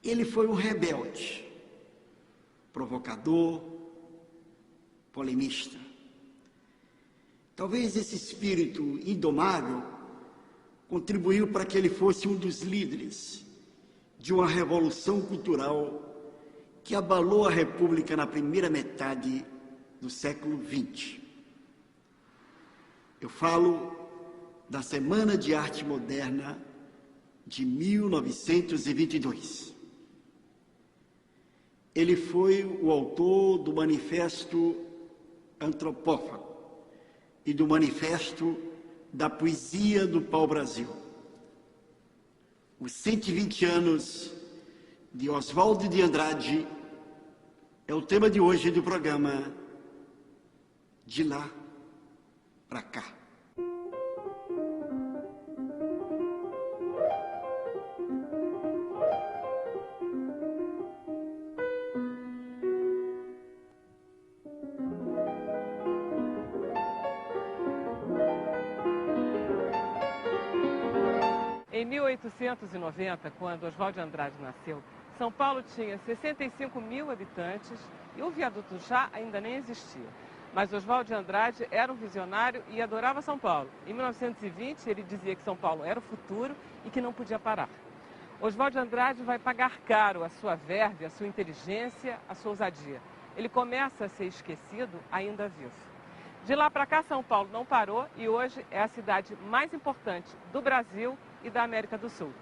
Ele foi um rebelde, provocador, polemista. Talvez esse espírito indomável contribuiu para que ele fosse um dos líderes de uma revolução cultural que abalou a República na primeira metade do século XX. Eu falo da Semana de Arte Moderna de 1922. Ele foi o autor do Manifesto Antropófago e do Manifesto da Poesia do Pau-Brasil. Os 120 anos de Oswaldo de Andrade é o tema de hoje do programa De Lá Pra Cá. Em 1890, quando Oswaldo de Andrade nasceu, São Paulo tinha 65 mil habitantes e o viaduto do Chá ainda nem existia. Mas Oswaldo de Andrade era um visionário e adorava São Paulo. Em 1920, ele dizia que São Paulo era o futuro e que não podia parar. Oswaldo de Andrade vai pagar caro a sua verve, a sua inteligência, a sua ousadia. Ele começa a ser esquecido ainda vivo. De lá para cá, São Paulo não parou e hoje é a cidade mais importante do Brasil e da América do Sul.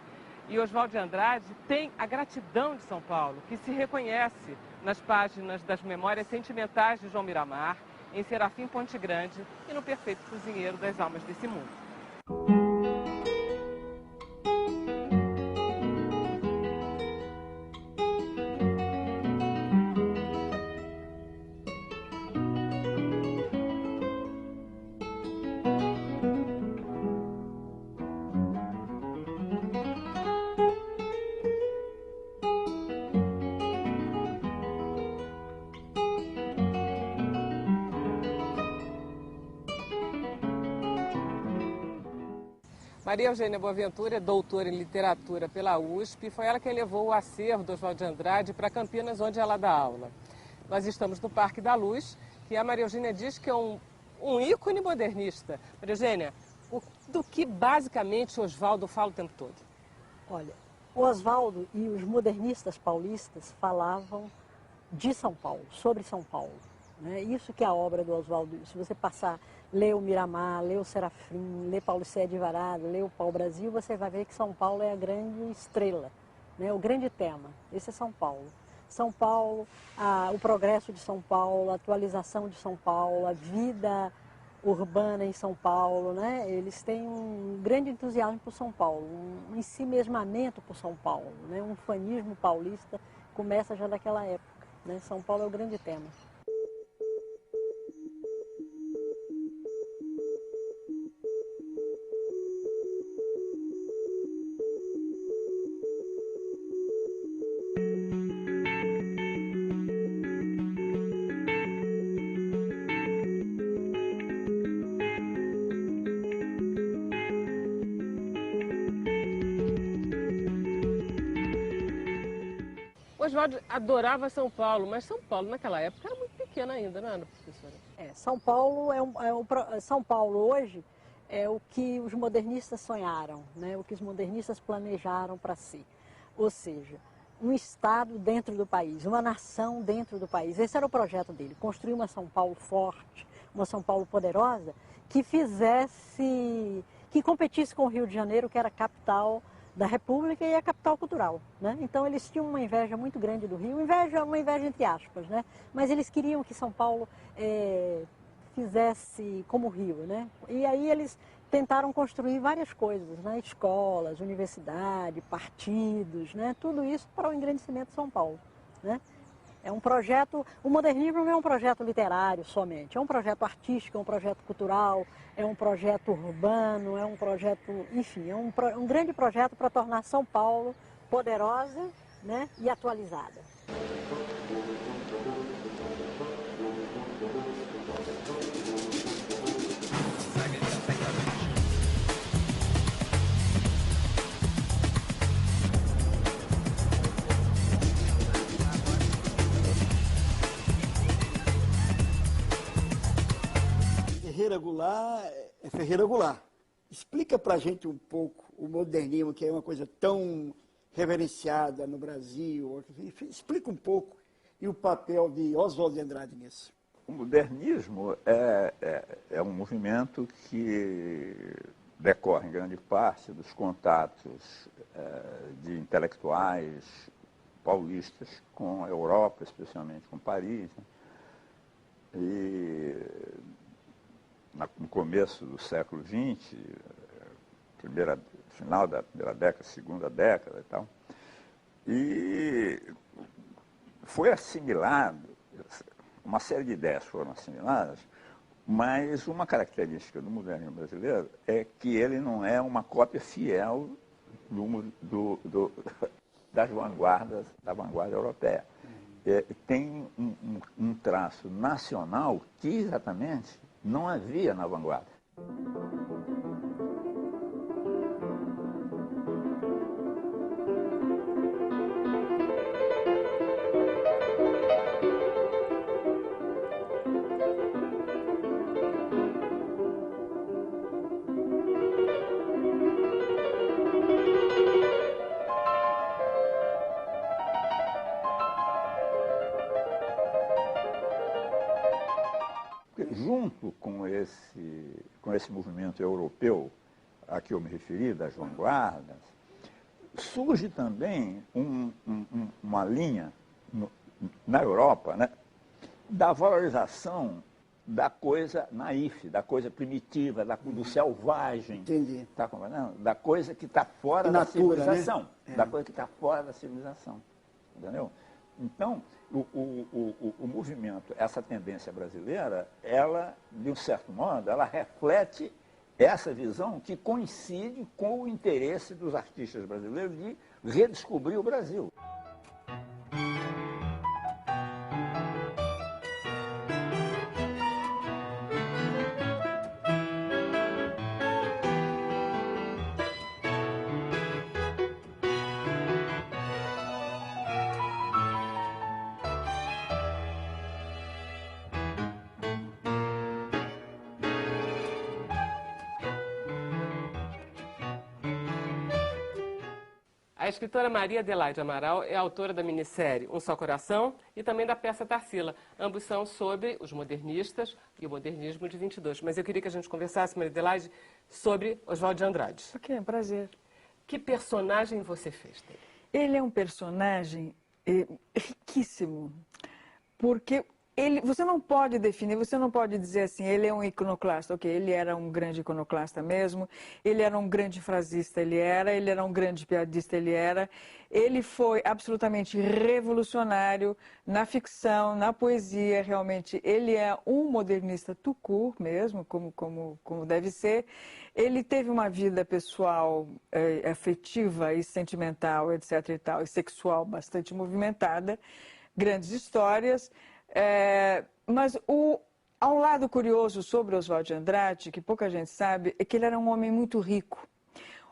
E Oswaldo de Andrade tem a gratidão de São Paulo, que se reconhece nas páginas das Memórias Sentimentais de João Miramar, em Serafim Ponte Grande e no Perfeito Cozinheiro das Almas desse Mundo. Maria Eugênia Boaventura é doutora em literatura pela USP e foi ela quem levou o acervo do Oswaldo de Andrade para Campinas, onde ela dá aula. Nós estamos no Parque da Luz, que a Maria Eugênia diz que é um ícone modernista. Maria Eugênia, do que basicamente Oswaldo fala o tempo todo? Olha, o Oswaldo e os modernistas paulistas falavam de São Paulo, sobre São Paulo. Né? Isso que é a obra do Oswaldo. Se você passar, ler o Miramar, ler o Serafim, ler Paulo Cé de Varado, ler o Pau-Brasil, você vai ver que São Paulo é a grande estrela, né? O grande tema. Esse é São Paulo. São Paulo, o progresso de São Paulo, a atualização de São Paulo, a vida urbana em São Paulo, né? Eles têm um grande entusiasmo por São Paulo, um ensimesmamento por São Paulo, né? Um fanismo paulista começa já daquela época, né? São Paulo é o grande tema. Oswaldo adorava São Paulo, mas São Paulo naquela época era muito pequena ainda, não era, professora? São Paulo São Paulo hoje é o que os modernistas sonharam, né? O que os modernistas planejaram para si. Ou seja, um estado dentro do país, uma nação dentro do país. Esse era o projeto dele, construir uma São Paulo forte, uma São Paulo poderosa, que competisse com o Rio de Janeiro, que era a capital da República e a capital cultural, né? Então eles tinham uma inveja muito grande do Rio, uma inveja entre aspas, né? Mas eles queriam que São Paulo fizesse como o Rio, né? E aí eles tentaram construir várias coisas, né? Escolas, universidade, partidos, né? Tudo isso para o engrandecimento de São Paulo, né? É um projeto, o modernismo não é um projeto literário somente, é um projeto artístico, é um projeto cultural, é um projeto urbano, é um projeto, enfim, é um grande projeto para tornar São Paulo poderosa, né, e atualizada. Ferreira Goulart é Ferreira Goulart. Explica para a gente um pouco o modernismo, que é uma coisa tão reverenciada no Brasil. Explica um pouco e o papel de Oswald de Andrade nisso. O modernismo é um movimento que decorre em grande parte dos contatos de intelectuais paulistas com a Europa, especialmente com Paris, né? E no começo do século XX, final da primeira década, segunda década e tal, e foi assimilado, uma série de ideias foram assimiladas, mas uma característica do modernismo brasileiro é que ele não é uma cópia fiel das vanguardas, da vanguarda europeia. Tem um traço nacional que exatamente não havia na vanguarda. Junto com esse movimento europeu a que eu me referi, das vanguardas, surge também uma linha na Europa, né, da valorização da coisa naif, da coisa primitiva, do selvagem. Entendi. Tá compreendendo? Da coisa que está fora da civilização. Né? Da coisa que está fora da civilização. Entendeu? Então, o movimento, essa tendência brasileira, ela, de um certo modo, ela reflete essa visão que coincide com o interesse dos artistas brasileiros de redescobrir o Brasil. A escritora Maria Adelaide Amaral é autora da minissérie Um Só Coração e também da peça Tarsila. Ambos são sobre os modernistas e o modernismo de 22. Mas eu queria que a gente conversasse, Maria Adelaide, sobre Oswald de Andrade. Ok, é um prazer. Que personagem você fez dele? Ele é um personagem riquíssimo, porque você não pode definir, você não pode dizer assim, ele é um iconoclasta. Ok, ele era um grande iconoclasta mesmo, ele era um grande frasista, ele era um grande piadista, ele foi absolutamente revolucionário na ficção, na poesia, realmente. Ele é um modernista tout court mesmo, como deve ser. Ele teve uma vida pessoal, afetiva e sentimental, etc. e tal, e sexual bastante movimentada, grandes histórias. Mas há um lado curioso sobre Oswald de Andrade, que pouca gente sabe, é que ele era um homem muito rico.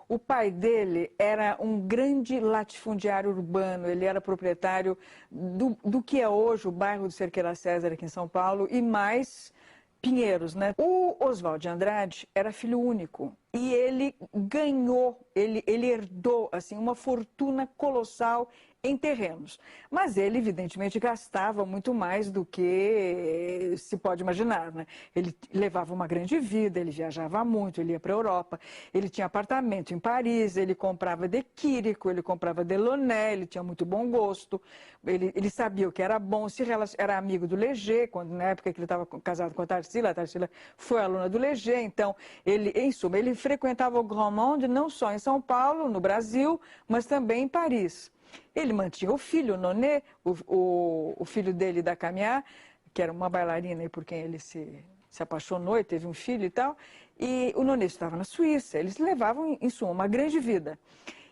O pai dele era um grande latifundiário urbano, ele era proprietário do que é hoje o bairro do Cerqueira César, aqui em São Paulo, e mais Pinheiros, né? O Oswald de Andrade era filho único e ele ganhou, ele herdou assim, uma fortuna colossal em terrenos. Mas ele, evidentemente, gastava muito mais do que se pode imaginar, né? Ele levava uma grande vida, ele viajava muito, ele ia para a Europa, ele tinha apartamento em Paris, ele comprava de Quirico, ele comprava de Launay, ele tinha muito bom gosto, ele sabia o que era bom, era amigo do Léger, na época que ele estava casado com a Tarsila foi aluna do Léger, então, em suma, ele frequentava o Grand Monde não só em São Paulo, no Brasil, mas também em Paris. Ele mantinha o filho, o Nonet, o filho dele da Caminhar, que era uma bailarina e por quem ele se apaixonou e teve um filho e tal. E o Nonet estava na Suíça, eles levavam, em suma, uma grande vida.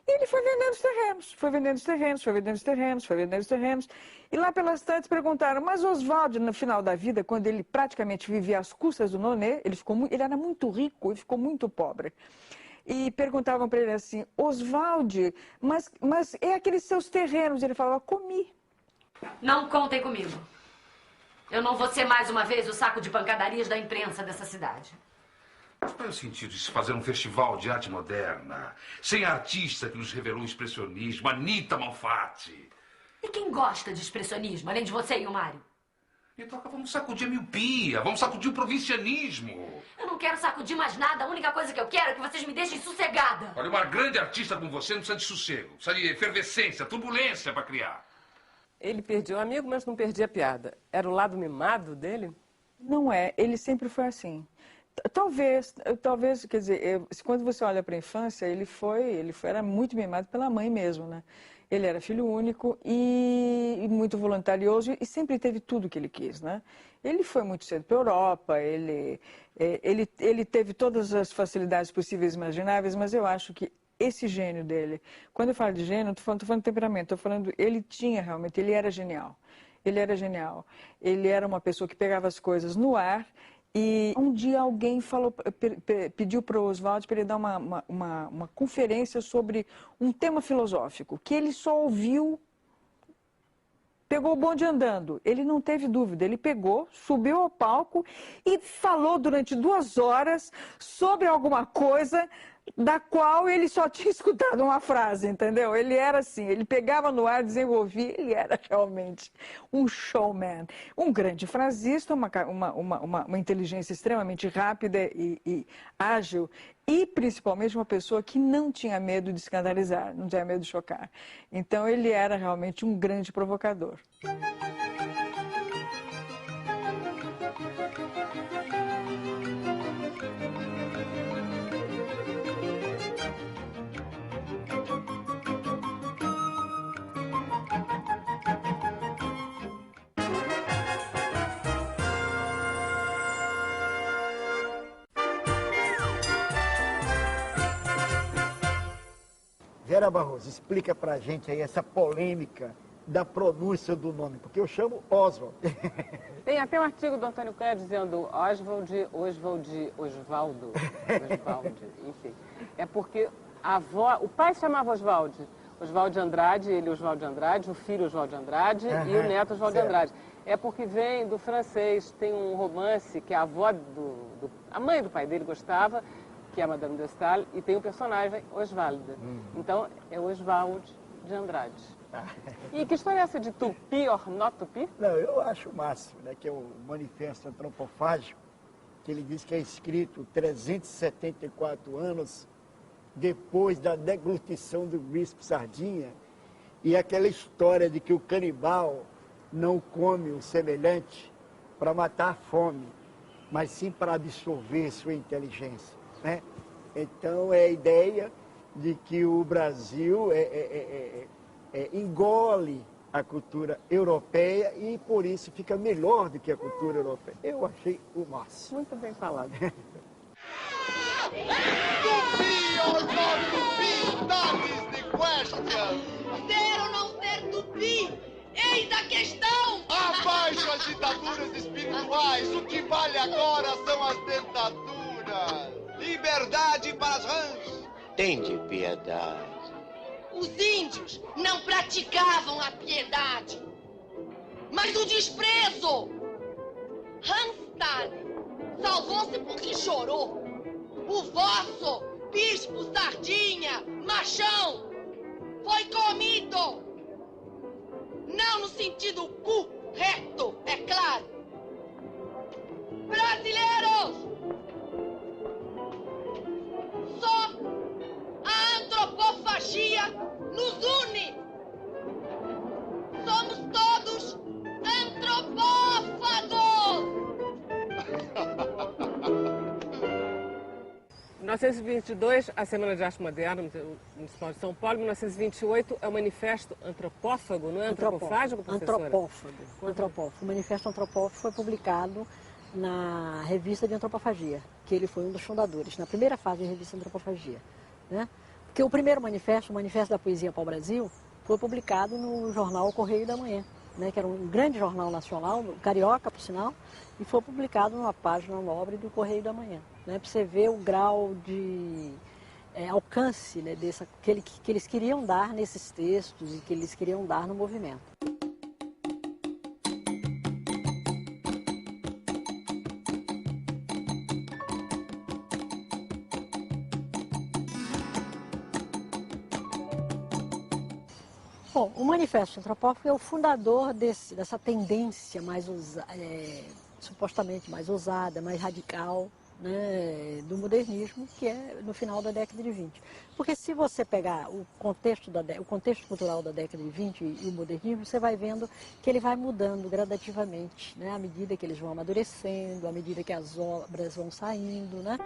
E ele foi vendendo os terrenos, foi vendendo os terrenos, foi vendendo os terrenos, foi vendendo os terrenos. E lá pelas tantas perguntaram, mas Oswald, no final da vida, quando ele praticamente vivia às custas do Nonet, ele era muito rico e ficou muito pobre. E perguntavam para ele assim, Oswald, mas é aqueles seus terrenos? Ele falava, comi. Não contem comigo. Eu não vou ser mais uma vez o saco de pancadarias da imprensa dessa cidade. Mas qual é o sentido de se fazer um festival de arte moderna, sem a artista que nos revelou o expressionismo, Anita Malfatti? E quem gosta de expressionismo, além de você e o Mário? Então vamos sacudir a miopia, vamos sacudir o provincianismo. Eu não quero sacudir mais nada, a única coisa que eu quero é que vocês me deixem sossegada. Olha, uma grande artista como você não precisa de sossego, precisa de efervescência, turbulência para criar. Ele perdia o amigo, mas não perdia a piada. Era o lado mimado dele? Não é, ele sempre foi assim. Talvez, quer dizer, quando você olha para a infância, ele era muito mimado pela mãe mesmo, né? Ele era filho único e muito voluntarioso e sempre teve tudo que ele quis, né? Ele foi muito cedo para a Europa, ele teve todas as facilidades possíveis e imagináveis, mas eu acho que esse gênio dele, quando eu falo de gênio, não estou falando de temperamento, estou falando, ele era genial. Ele era genial. Ele era uma pessoa que pegava as coisas no ar. E um dia alguém pediu para o Oswald para ele dar uma conferência sobre um tema filosófico, que ele só ouviu, pegou o bonde andando. Ele não teve dúvida, ele pegou, subiu ao palco e falou durante 2 horas sobre alguma coisa da qual ele só tinha escutado uma frase, entendeu? Ele era assim, ele pegava no ar, desenvolvia, ele era realmente um showman, um grande frasista, uma inteligência extremamente rápida e ágil e principalmente uma pessoa que não tinha medo de escandalizar, não tinha medo de chocar. Então ele era realmente um grande provocador. Vera Barroso, explica pra gente aí essa polêmica da pronúncia do nome, porque eu chamo Oswald. Tem até um artigo do Antônio Cunha dizendo Oswald, Osvaldo, enfim. É porque a avó, o pai chamava Oswald de Andrade, ele Oswald de Andrade, o filho Oswald de Andrade e o neto Oswald de Andrade. É porque vem do francês, tem um romance que a avó a mãe do pai dele gostava, que é a Madame de Staël, e tem o personagem Oswald. Então, é Oswald de Andrade. E que história é essa de tupi or not tupi? Não, eu acho o máximo, né, que é o Manifesto Antropofágico, que ele diz que é escrito 374 anos depois da deglutição do bispo Sardinha, e aquela história de que o canibal não come o semelhante para matar a fome, mas sim para absorver sua inteligência. Né? Então é a ideia de que o Brasil engole a cultura europeia e por isso fica melhor do que a cultura europeia. Eu achei o máximo. Muito bem falado. Tupi or not tupi, that is the question. Ser ou não ser tupi, eis a questão. Abaixo as ditaduras espirituais, o que vale agora são as dentaduras. Liberdade para as rãs. Tende piedade. Os índios não praticavam a piedade, mas o desprezo. Hans salvou-se porque chorou. O vosso bispo Sardinha, machão, foi comido. Não no sentido correto, é claro. Brasileiros! Só a antropofagia nos une. Somos todos antropófagos. 1922, a Semana de Arte Moderna Municipal de São Paulo. 1928 é o Manifesto Antropófago, não é antropofágico, professora? Antropófago. O Manifesto Antropófago foi publicado na revista de Antropofagia, que ele foi um dos fundadores, na primeira fase da revista Antropofagia. Né? Porque o primeiro manifesto, o Manifesto da Poesia para o Brasil, foi publicado no jornal O Correio da Manhã, né? Que era um grande jornal nacional, carioca, por sinal, e foi publicado numa página nobre do Correio da Manhã. Né? Para você ver o grau de alcance, né, que eles queriam dar nesses textos e que eles queriam dar no movimento. Bom, o Manifesto Antropófago é o fundador dessa tendência mais supostamente mais ousada, mais radical, né, do modernismo, que é no final da década de 20. Porque se você pegar o contexto cultural da década de 20 e o modernismo, você vai vendo que ele vai mudando gradativamente, né, à medida que eles vão amadurecendo, à medida que as obras vão saindo, né?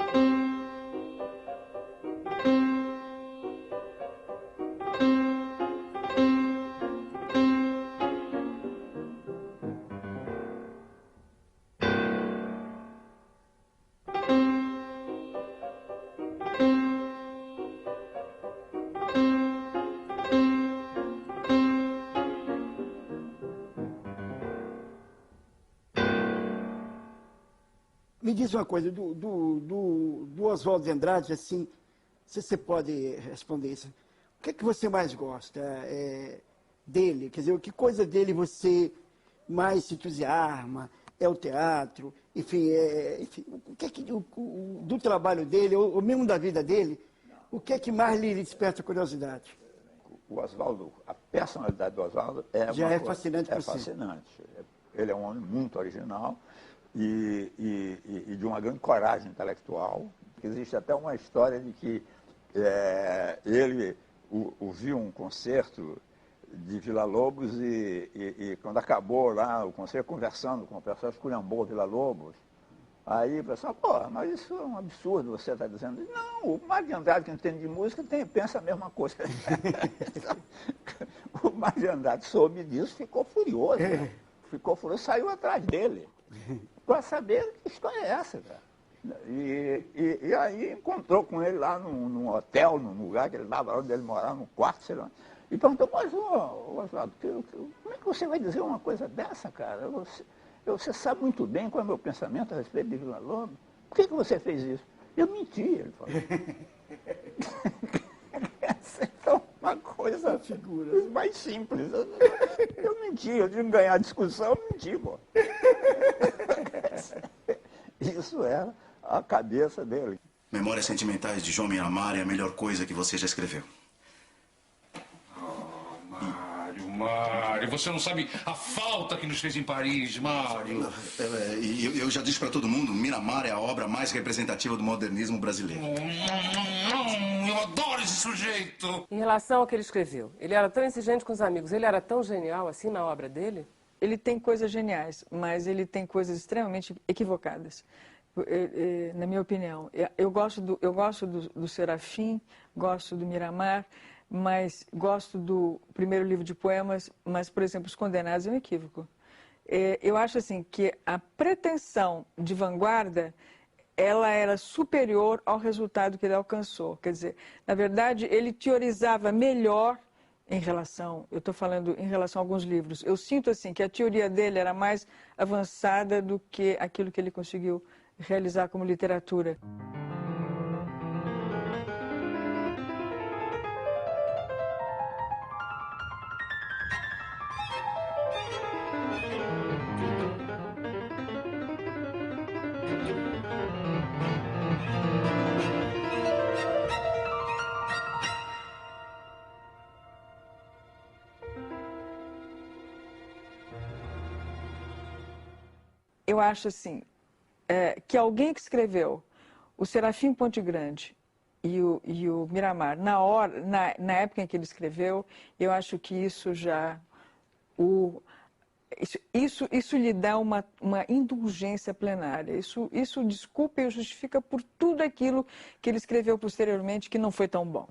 Me diz uma coisa, do Oswald de Andrade, assim, se você pode responder isso. O que é que você mais gosta dele? Quer dizer, que coisa dele você mais se entusiasma? É o teatro? Enfim, o que é que, do trabalho dele, ou mesmo da vida dele, o que é que mais lhe desperta curiosidade? O Oswaldo, a personalidade do Oswaldo fascinante por si. Fascinante. Ele é um homem muito original. E de uma grande coragem intelectual. Existe até uma história de que ele ouviu um concerto de Villa-Lobos e quando acabou lá o concerto, conversando com o pessoal, esculhambou Villa-Lobos. Aí o pessoal, pô, mas isso é um absurdo, você está dizendo. Não, o Mário de Andrade, que entende de música, pensa a mesma coisa. O Mário de Andrade soube disso, ficou furioso. Né? Ficou furioso, saiu atrás dele. Para saber que história é essa, cara. E aí encontrou com ele lá num hotel, num lugar que ele estava, onde ele morava, num quarto, sei lá. E perguntou, mas, Oswaldo, como é que você vai dizer uma coisa dessa, cara? Você sabe muito bem qual é o meu pensamento a respeito de Villa-Lobos. Por que você fez isso? Eu menti, ele falou. Essa é uma coisa mais simples. Eu menti, eu tinha que ganhar a discussão, eu menti, pô. Isso era a cabeça dele. Memórias Sentimentais de João Miramar é a melhor coisa que você já escreveu. Mário, você não sabe a falta que nos fez em Paris, Mário. Eu já disse para todo mundo, Miramar é a obra mais representativa do modernismo brasileiro. Eu adoro esse sujeito. Em relação ao que ele escreveu, ele era tão exigente com os amigos, ele era tão genial assim na obra dele? Ele tem coisas geniais, mas ele tem coisas extremamente equivocadas, na minha opinião. Eu gosto do Serafim, gosto do Miramar, mas gosto do primeiro livro de poemas, mas, por exemplo, Os Condenados é um equívoco. Eu acho assim que a pretensão de vanguarda, ela era superior ao resultado que ele alcançou. Quer dizer, na verdade, ele teorizava melhor eu estou falando em relação a alguns livros. Eu sinto assim que a teoria dele era mais avançada do que aquilo que ele conseguiu realizar como literatura. Eu acho assim, que alguém que escreveu o Serafim Ponte Grande e o Miramar, na época em que ele escreveu, eu acho que isso já... Isso lhe dá uma indulgência plenária. Isso desculpa e justifica por tudo aquilo que ele escreveu posteriormente que não foi tão bom.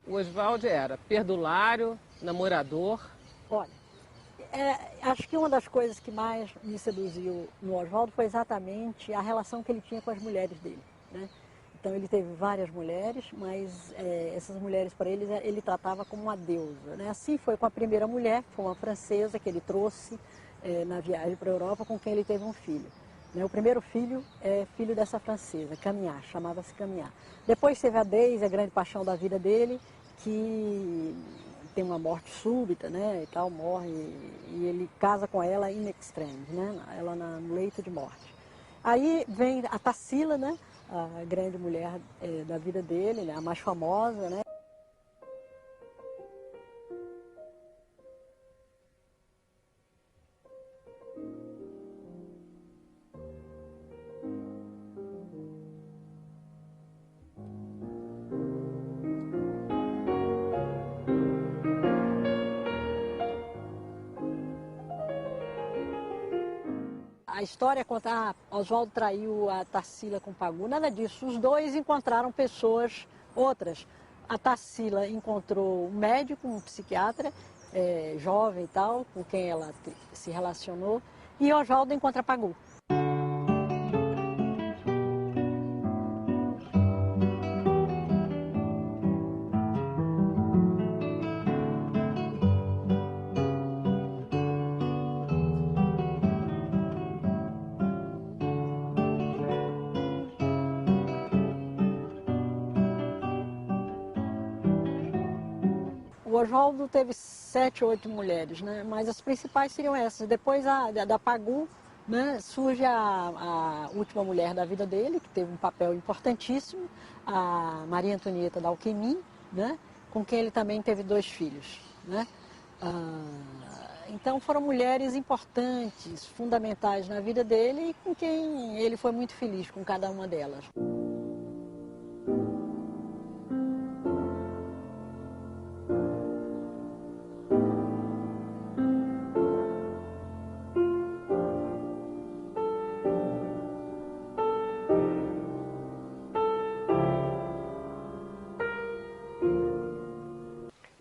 O Oswald era perdulário, namorador. Olha, acho que uma das coisas que mais me seduziu no Oswald foi exatamente a relação que ele tinha com as mulheres dele, né? Então ele teve várias mulheres, mas essas mulheres para ele tratava como uma deusa, né? Assim foi com a primeira mulher, que foi uma francesa que ele trouxe na viagem para a Europa, com quem ele teve um filho. Né? O primeiro filho é filho dessa francesa, Caminhar, chamava-se Caminhar. Depois teve a Deise, a grande paixão da vida dele, que tem uma morte súbita, né, e tal, morre, e ele casa com ela in extremis, né, ela no leito de morte. Aí vem a Tarsila, né, a grande mulher da vida dele, né, a mais famosa, né. A história conta, Oswaldo traiu a Tarsila com Pagu, nada disso. Os dois encontraram pessoas outras. A Tarsila encontrou um médico, um psiquiatra, jovem e tal, com quem ela se relacionou, e Oswaldo encontra Pagu. O Oswaldo teve 7 ou 8 mulheres, né? Mas as principais seriam essas. Depois da Pagu, né, surge a última mulher da vida dele, que teve um papel importantíssimo, a Maria Antonieta da Alquemin, né, com quem ele também teve 2 filhos. Né? Então foram mulheres importantes, fundamentais na vida dele e com quem ele foi muito feliz com cada uma delas.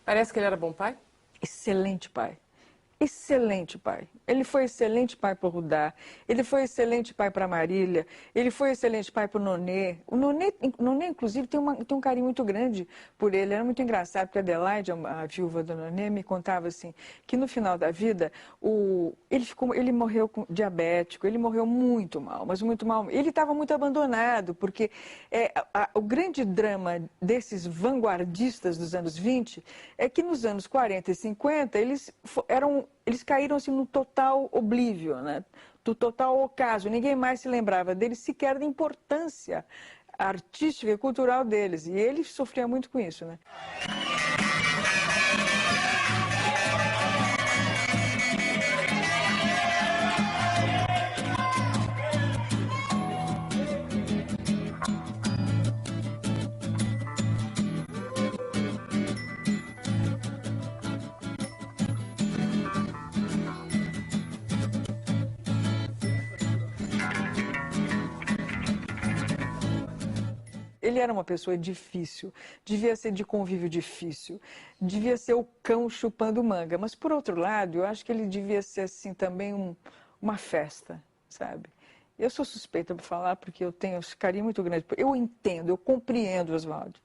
Parece que ele era bom pai? Excelente pai. Excelente pai. Ele foi excelente pai para o Rudá, ele foi excelente pai para a Marília, ele foi excelente pai para o Nonê. O Nonê, inclusive, tem um carinho muito grande por ele. Era muito engraçado, porque a Adelaide, a viúva do Nonê, me contava assim, que no final da vida, ele morreu diabético, ele morreu muito mal, mas muito mal. Ele estava muito abandonado, porque o grande drama desses vanguardistas dos anos 20 é que nos anos 40 e 50, eles caíram assim, no total oblívio, né? Do total ocaso. Ninguém mais se lembrava deles, sequer da importância artística e cultural deles. E ele sofria muito com isso, né? Ele era uma pessoa difícil, devia ser de convívio difícil, devia ser o cão chupando manga. Mas, por outro lado, eu acho que ele devia ser, assim, também uma festa, sabe? Eu sou suspeita para falar porque eu tenho esse carinho muito grande. Eu entendo, eu compreendo, Oswaldo.